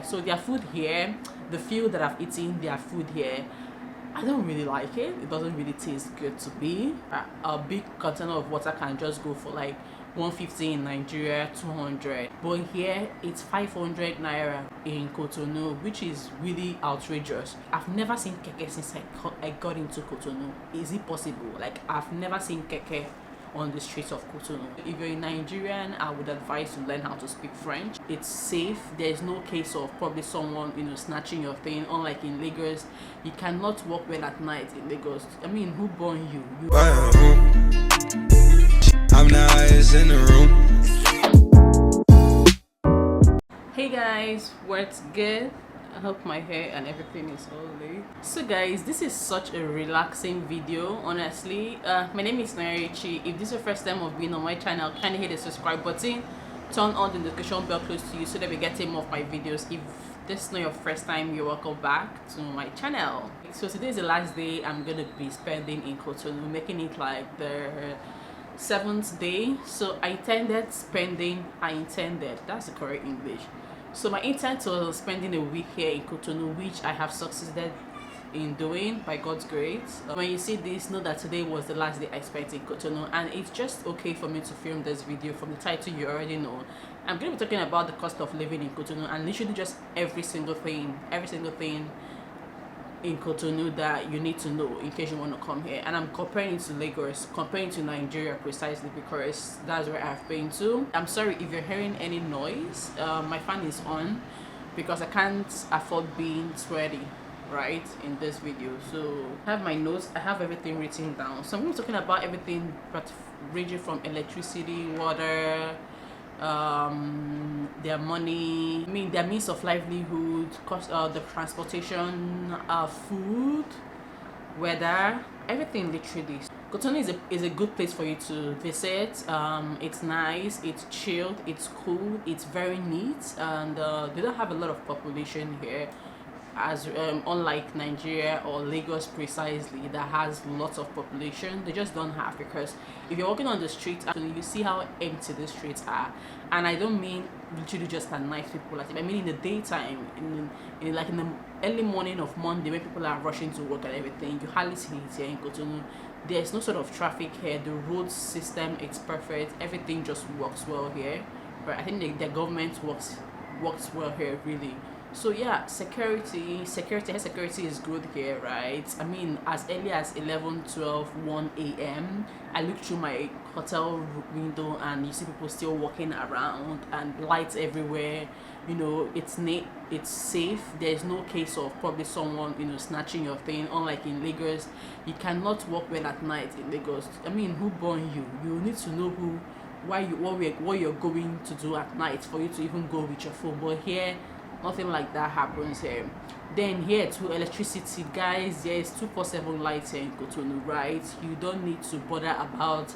So their food here, the few that I've eaten their food here, I don't really like it. It doesn't really taste good to me. A big container of water can just go for like 150 in Nigeria, 200. But here it's 500 naira in Cotonou, which is really outrageous. I've never seen keke since I got into Cotonou. Is it possible? Like, I've never seen keke on the streets of Cotonou. If you're a Nigerian, I would advise to learn how to speak French. It's safe. There's no case of probably someone, snatching your thing. Unlike in Lagos, you cannot walk well at night in Lagos. I mean, who born you? I'm the highest in the room. Hey guys, what's good? I hope my hair and everything is all lit. So guys, this is such a relaxing video, honestly. My name is Narichi. If this is your first time of being on my channel, kindly hit the subscribe button, turn on the notification bell close to you so that we get more of my videos. If this is not your first time, you're welcome back to my channel. So today is the last day I'm gonna be spending in Cotonou, making it like the 7th day. So that's the correct English. So my intent was spending a week here in Cotonou, which I have succeeded in doing by God's grace. When you see this, know that today was the last day I spent in Cotonou, and it's just okay for me to film this video. From the title, you already know I'm going to be talking about the cost of living in Cotonou, and literally just every single thing in Cotonou that you need to know in case you want to come here. And I'm comparing it to Lagos, comparing to Nigeria precisely because that's where I've been to. I'm sorry if you're hearing any noise. My fan is on because I can't afford being sweaty right in this video. So I have my notes, I have everything written down. So I'm going to be talking about everything but ranging from electricity, water, their money, their means of livelihood, cost, the transportation, food, weather, everything literally. Cotonou is a good place for you to visit. It's nice, it's chilled, it's cool, it's very neat, and they don't have a lot of population here, as unlike Nigeria or Lagos precisely that has lots of population. They just don't have, because if you're walking on the streets, actually you see how empty the streets are. And I don't mean literally just at night people, I mean in the daytime, in the early morning of Monday when people are rushing to work and everything. You hardly see it here in Cotonou. There's no sort of traffic here. The road system is perfect. Everything just works well here. But I think the government works well here, really. So yeah, security is good here, right? I mean, as early as 11, 12, 1 a.m. I look through my hotel window and you see people still walking around and lights everywhere. It's safe. There's no case of probably someone snatching your thing. Unlike in Lagos, you cannot walk well at night in Lagos. I mean, who born you? You need to know what you're going to do at night for you to even go with your phone. But here, nothing like that happens here. Then here too, electricity, guys, there is 247 lights here in Cotonou, right? You don't need to bother about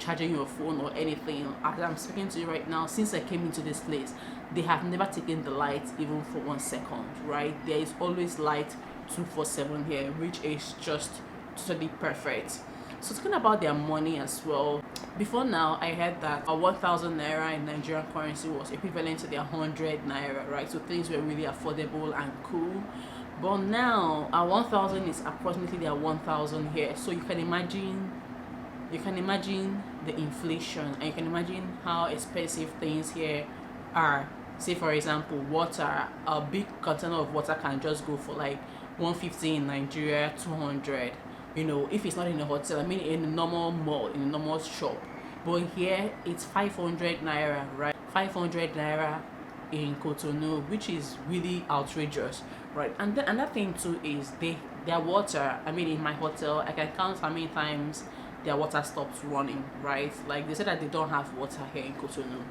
charging your phone or anything. As I'm speaking to you right now, since I came into this place, they have never taken the light even for 1 second, right? There is always light 247 here, which is just totally perfect. So talking about their money as well, before now I heard that a 1,000 naira in Nigerian currency was equivalent to their 100 naira, right? So things were really affordable and cool. But now a 1,000 is approximately their 1,000 here. So you can imagine the inflation, and you can imagine how expensive things here are. Say for example, water. A big container of water can just go for like 150 in Nigeria, 200. If it's not in a hotel, I mean in a normal mall, in a normal shop. But here it's 500 naira, right? 500 naira in Cotonou, which is really outrageous, right? And then another thing too is their water. I mean, in my hotel, I can count how many times their water stops running, right? Like they said that they don't have water here in Cotonou,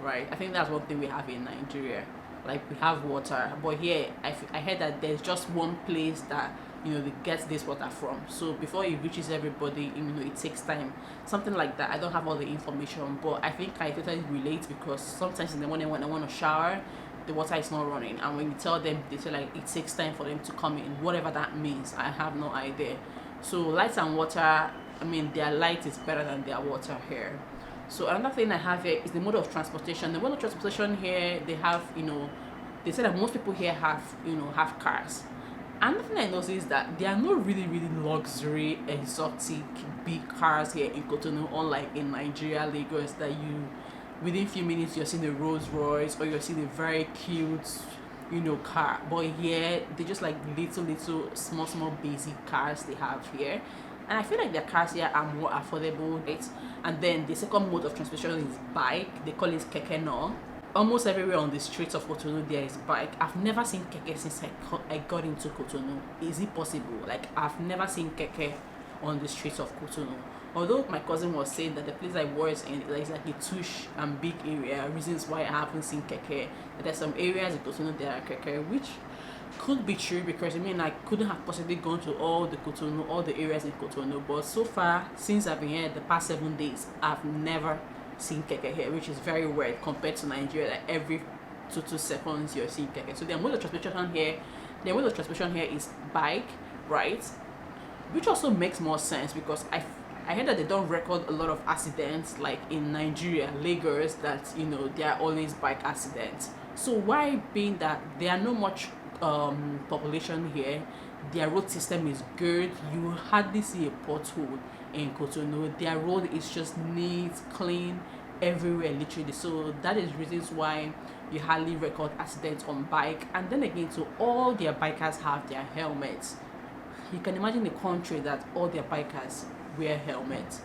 right? I think that's one thing we have in Nigeria. Like we have water, but here I heard that there's just one place that they get this water from. So before it reaches everybody, it takes time, something like that. I don't have all the information, but I think I totally relate, because sometimes in the morning when I want to shower, the water is not running, and when you tell them, they say like it takes time for them to come in, whatever that means. I have no idea. So lights and water, I mean their light is better than their water here. So another thing I have here is the mode of transportation. The mode of transportation here, they have they said that most people here have cars. Another thing I noticed is that there are no really luxury, exotic, big cars here in Cotonou, unlike in Nigeria, Lagos, that you within few minutes you're seeing a Rolls Royce or you're seeing a very cute, car. But here they just like little small basic cars they have here. And I feel like their cars here are more affordable, right? And then the second mode of transportation is bike. They call it keke now. Almost everywhere on the streets of Cotonou there is bike. I've never seen keke since I got into Cotonou. Is it possible? Like, I've never seen keke on the streets of Cotonou. Although my cousin was saying that the place I was in is like a tush and big area, reasons why I haven't seen keke. But there's some areas in Cotonou that are keke, which could be true, because I couldn't have possibly gone to all the areas in Cotonou. But so far, since I've been here the past 7 days, I've never seen keke here, which is very weird compared to Nigeria, that every 2 seconds you're seeing keke. So their mode of transportation here is bike, right? Which also makes more sense, because I heard that they don't record a lot of accidents like in Nigeria, Lagos, that there are always bike accidents. So why, being that there are no much population here, their road system is good, you hardly see a pothole in Cotonou. Their road is just neat, clean everywhere, literally. So that is reasons why you hardly record accidents on bike. And then again, so all their bikers have their helmets. You can imagine a country that all their bikers wear helmets.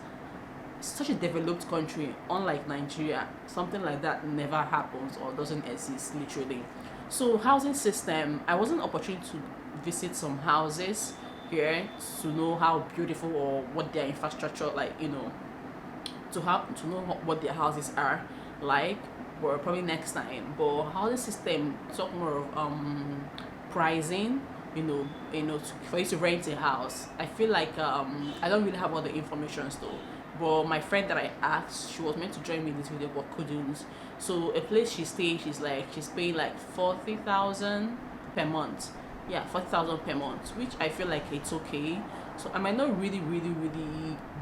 Such a developed country, unlike Nigeria, something like that never happens or doesn't exist, literally. So housing system, I wasn't opportunity to visit some houses here to know how beautiful or what their infrastructure like, to know what their houses are like, or probably next time. But housing system, talk more of pricing, for you to rent a house. I feel like I don't really have all the information though. But my friend that I asked, she was meant to join me in this video but couldn't. So a place she stays, she's paying like 40,000 per month. Yeah, 40,000 per month, which I feel like it's okay. So I might not really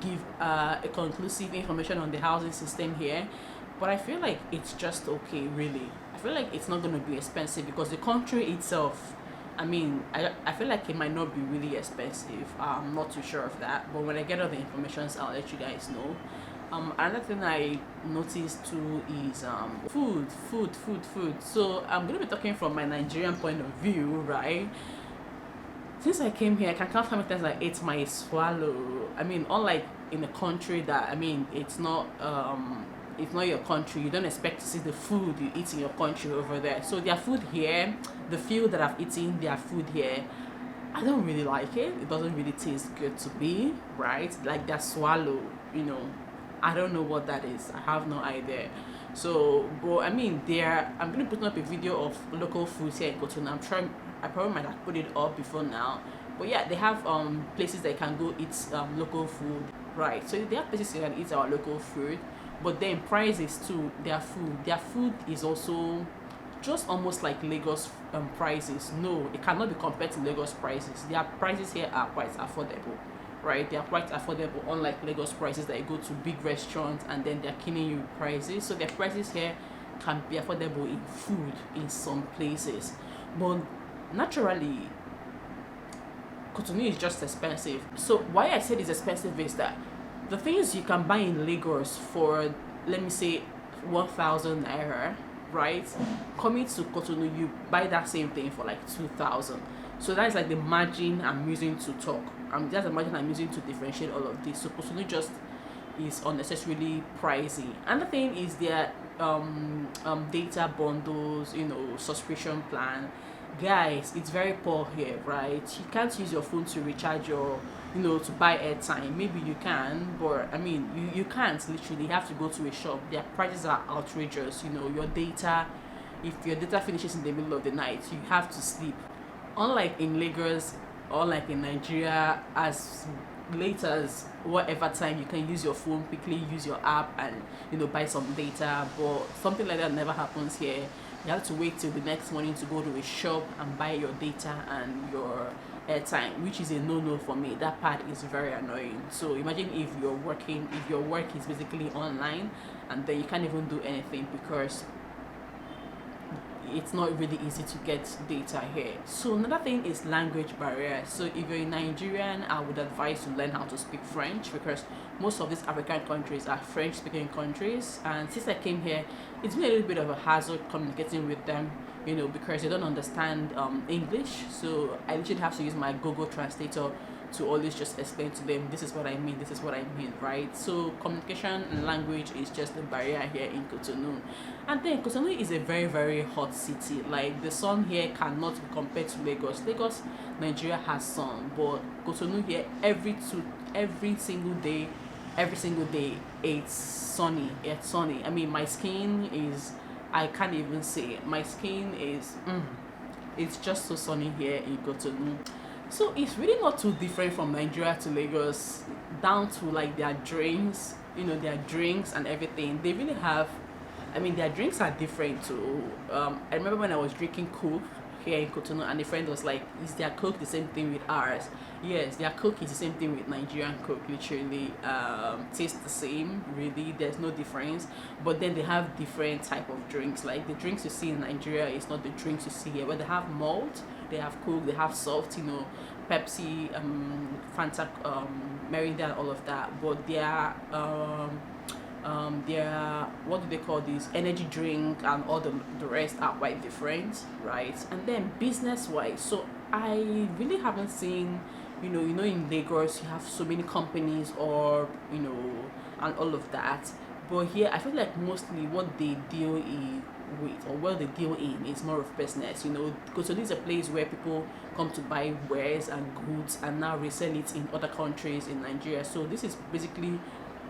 give a conclusive information on the housing system here, but I feel like it's just okay, really. I feel like it's not going to be expensive, because the country itself, I feel like it might not be really expensive. I'm not too sure of that, but when I get all the information, I'll let you guys know. Another thing I noticed too is food. So I'm gonna be talking from my Nigerian point of view, right? Since I came here, I can count how many times I ate my swallow. Unlike in a country that it's not your country, you don't expect to see the food you eat in your country over there. So their food here, the few that I've eaten their food here, I don't really like it. It doesn't really taste good to me, right? Like their swallow, I don't know what that is. I have no idea. So, but I'm gonna put up a video of local foods here in Cotonou. I probably might have put it up before now. But yeah, they have places that you can go eat local food, right? So they have places you can eat our local food. But then prices too, their food is also just almost like Lagos prices. No, it cannot be compared to Lagos prices. Their prices here are quite affordable, right? They are quite affordable, unlike Lagos prices that you go to big restaurants and then they're killing you prices. So their prices here can be affordable in food in some places, but naturally Cotonou is just expensive. So why I said it's expensive is that the things you can buy in Lagos for, let me say, 1,000 naira, right? Coming to Cotonou, you buy that same thing for like 2,000. So that's like the margin I'm using to talk. That's the margin I'm using to differentiate all of this. So Cotonou just is unnecessarily pricey. Another thing is their data bundles, subscription plan. Guys, it's very poor here, right? You can't use your phone to recharge your to buy airtime. Maybe you can, but you can't. Literally, you have to go to a shop. Their prices are outrageous. Your data, if your data finishes in the middle of the night, you have to sleep. Unlike in Lagos or like in Nigeria, as late as whatever time you can use your phone, quickly use your app and buy some data. But something like that never happens here. You have to wait till the next morning to go to a shop and buy your data and your airtime, which is a no-no for me. That part is very annoying. So imagine if your work is basically online and then you can't even do anything because it's not really easy to get data here. So another thing is language barrier. So if you're a Nigerian, I would advise to learn how to speak French, because most of these African countries are French speaking countries, and since I came here, it's been a little bit of a hassle communicating with them, you know, because they don't understand English. So I literally have to use my Google Translator to always just explain to them, this is what I mean, this is what I mean, right? So communication and language is just a barrier here in Cotonou. And then Cotonou is a very, very hot city. Like, the sun here cannot be compared to Lagos. Lagos, Nigeria has sun, but Cotonou here, every single day, it's sunny. It's sunny. I mean, my skin is, I can't even say it. My skin is it's just so sunny here in Cotonou. So it's really not too different from Nigeria to Lagos, down to like their drinks, you know, their drinks and everything. They really have, I mean, their drinks are different too. I remember when I was drinking Coke here in Cotonou, and a friend was like, is their Coke the same thing with ours? Yes, their Coke is the same thing with Nigerian Coke, literally. Tastes the same, really, there's no difference. But then they have different type of drinks. Like, the drinks you see in Nigeria is not the drinks you see here, where they have malt, they have Coke, they have soft, you know, Pepsi, Fanta, Mirinda, and all of that. But their what do they call these, energy drink and all the rest are quite different, right? And then business wise, so I really haven't seen, you know, in Lagos you have so many companies, or you know, and all of that. But here I feel like mostly what they deal with, or what they deal in, is more of business, you know, because so this is a place where people come to buy wares and goods and now resell it in other countries in Nigeria. So this is basically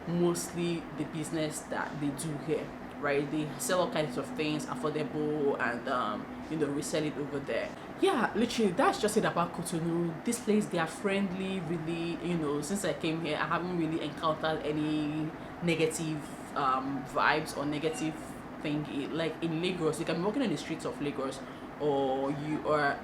mostly the business that they do here, right? They sell all kinds of things affordable, and you know, resell it over there. Yeah, literally, that's just it about Cotonou. This place, they are friendly, really. You know, since I came here, I haven't really encountered any negative vibes or negative thing. Like in Lagos, you can be walking on the streets of Lagos, or you're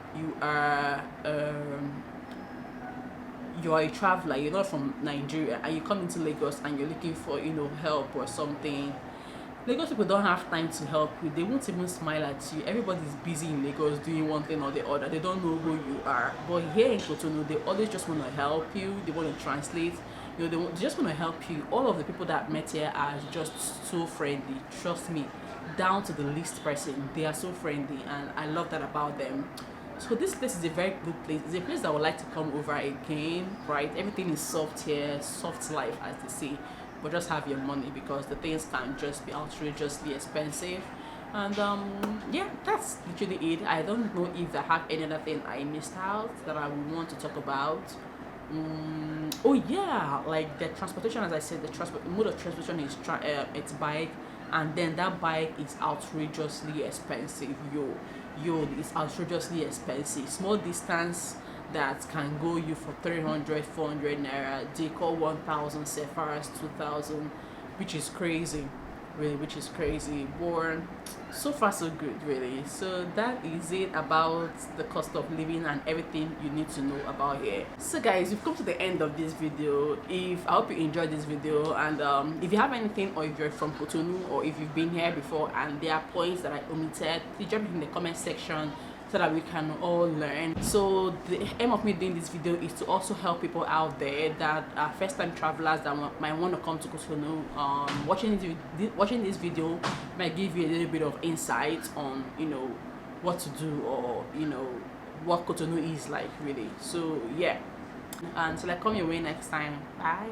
a traveler, you're not from Nigeria, and you come into Lagos and you're looking for, you know, help or something. Lagos people don't have time to help you. They won't even smile at you. Everybody's busy in Lagos doing one thing or the other. They don't know who you are. But here in Cotonou, they always just want to help you. They want to translate. You know, they just want to help you. All of the people that met here are just so friendly. Trust me, down to the least person, they are so friendly, and I love that about them. So this place is a very good place. It's a place that I would like to come over again, right? Everything is soft here, soft life, as they say. But just have your money, because the things can just be outrageously expensive. And yeah, that's literally it. I don't know if I have any other thing I missed out that I would want to talk about. Oh yeah, like the transportation, as I said, the mode of transportation is it's bike, and then that bike is outrageously expensive. It's outrageously expensive. Small distance that can go you for 300, 400 naira, they call 1,000 Sepharas 2,000, which is crazy, really, which is crazy. But so far so good, really. So that is it about the cost of living and everything you need to know about here. So guys, we've come to the end of this video. I hope you enjoyed this video, and if you have anything, or if you're from Cotonou, or if you've been here before and there are points that I omitted, please drop it in the comment section so that we can all learn. So the aim of me doing this video is to also help people out there that are first-time travelers that might want to come to Cotonou. Watching this video might give you a little bit of insight on, you know, what to do, or you know, what Cotonou is like, really. So yeah, until I come your way next time, bye.